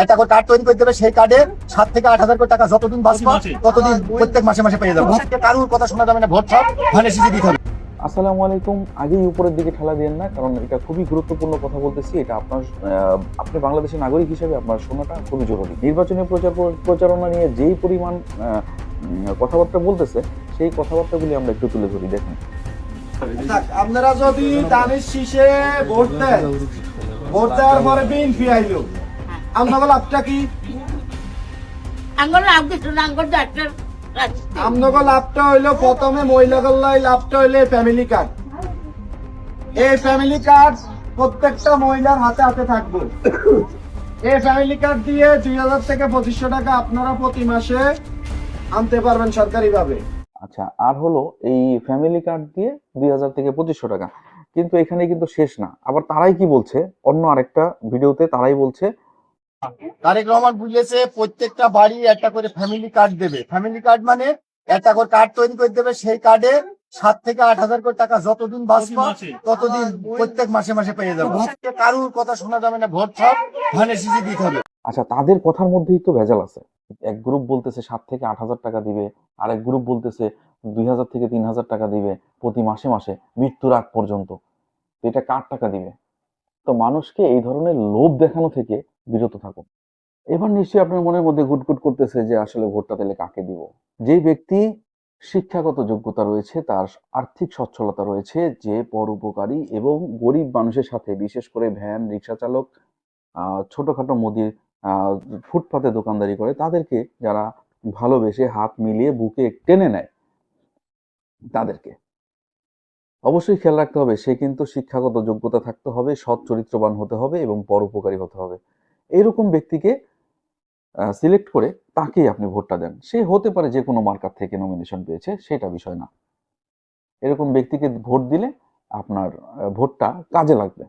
একটা করে কার্ড তৈরি করে দেবে, সেই কার্ডে 7 থেকে 8 হাজার করে টাকা যতদিন বাঁচবা ততদিন প্রত্যেক মাসে মাসে পেয়ে যাবে। কারোর কথা শোনা যাবে না, ভোট সব ধানের শীষে দিতে হবে। আসসালামু আলাইকুম। আগেই উপরের দিকে ঠেলা দিয়েন না, কারণ এটা খুবই গুরুত্বপূর্ণ কথা বলতেছি। এটা আপনি বাংলাদেশের নাগরিক হিসেবে আপনার শোনাটা খুবই জরুরি। নির্বাচনী প্রচারণা নিয়ে যেই পরিমাণ কথাবার্তা বলতেছে, সেই কথাবার্তাগুলি আমরা একটু তুলে ধরি। দেখুন, আপনারা যদি ধানের শীষে ভোট দেন, ভোট দেওয়ার পরে বিএনপি আইলো, আপনাদের লাভটা কি? আপনাদের লাভটা হইলো, প্রথমে মহিলাগুলাই লাভটা হইলো ফ্যামিলি কার্ড। এই ফ্যামিলি কার্ড প্রত্যেকটা মহিলার হাতে হাতে থাকবে। এই ফ্যামিলি কার্ড দিয়ে 2000 থেকে 2500 টাকা আপনারা প্রতি মাসে আনতে পারবেন সরকারি ভাবে। আচ্ছা, আর হলো এই ফ্যামিলি কার্ড দিয়ে 2000 থেকে 2500 টাকা। কিন্তু এখানে কিন্তু শেষ না। আবার তারাই কি বলছে, অন্য আরেকটা ভিডিওতে তারাই বলছে, তারেক রহমান বুঝেছে প্রত্যেকটা বাড়ি একটা করে ফ্যামিলি কার্ড দেবে। ফ্যামিলি কার্ড মানে একটা করে কার্ড তৈরি করে দেবে, সেই কার্ডে 7 থেকে 8 হাজার করে টাকা যতদিন বাঁচবা ততদিন প্রত্যেক মাসে মাসে পেয়ে যাবে। কারোর কথা শোনা যাবে না, ভোট সব ধানের শীষে দিতে হবে। আচ্ছা, তাদের কথার মধ্যেই তো ভেজাল আছে। এক গ্রুপ বলতেছে 7 থেকে 8 হাজার টাকা দিবে, আর এক গ্রুপ বলতেছে 2000 থেকে 3000 টাকা দিবে প্রতি মাসে মাসে মৃত্যুর আগ পর্যন্ত। তো এটা কার টাকা দিবে? তো মানুষকে এই ধরনের লোভ দেখানো থেকে বিরত থাকুন। এবার নিশ্চয়ই আপনার মনের মধ্যে গুটগুট করতেছে যে আসলে ভোটটা তাহলে কাকে দিব। যে ব্যক্তি শিক্ষাগত যোগ্যতা রয়েছে, তার আর্থিক সচ্ছলতা রয়েছে, যে পরোপকারী এবং গরিব মানুষের সাথে, বিশেষ করে ভ্যান, রিক্সা চালক, ছোটখাটো মুদির ফুটপাতে দোকানদারি করে, তাদেরকে যারা ভালোবেসে হাত মিলিয়ে বুকে টেনে নেয়, তাদেরকে অবশ্যই খেয়াল রাখতে হবে সে কিন্তু শিক্ষাগত যোগ্যতা থাকতে হবে, সৎ চরিত্রবান হতে হবে এবং পরোপকারী হতে হবে। এরকম ব্যক্তিকে সিলেক্ট করে তাকেই আপনি ভোটটা দেন। সে হতে পারে যে কোনো মার্কার থেকে নমিনেশন পেয়েছে, সেটা বিষয় না। এরকম ব্যক্তিকে ভোট দিলে আপনার ভোটটা কাজে লাগবে।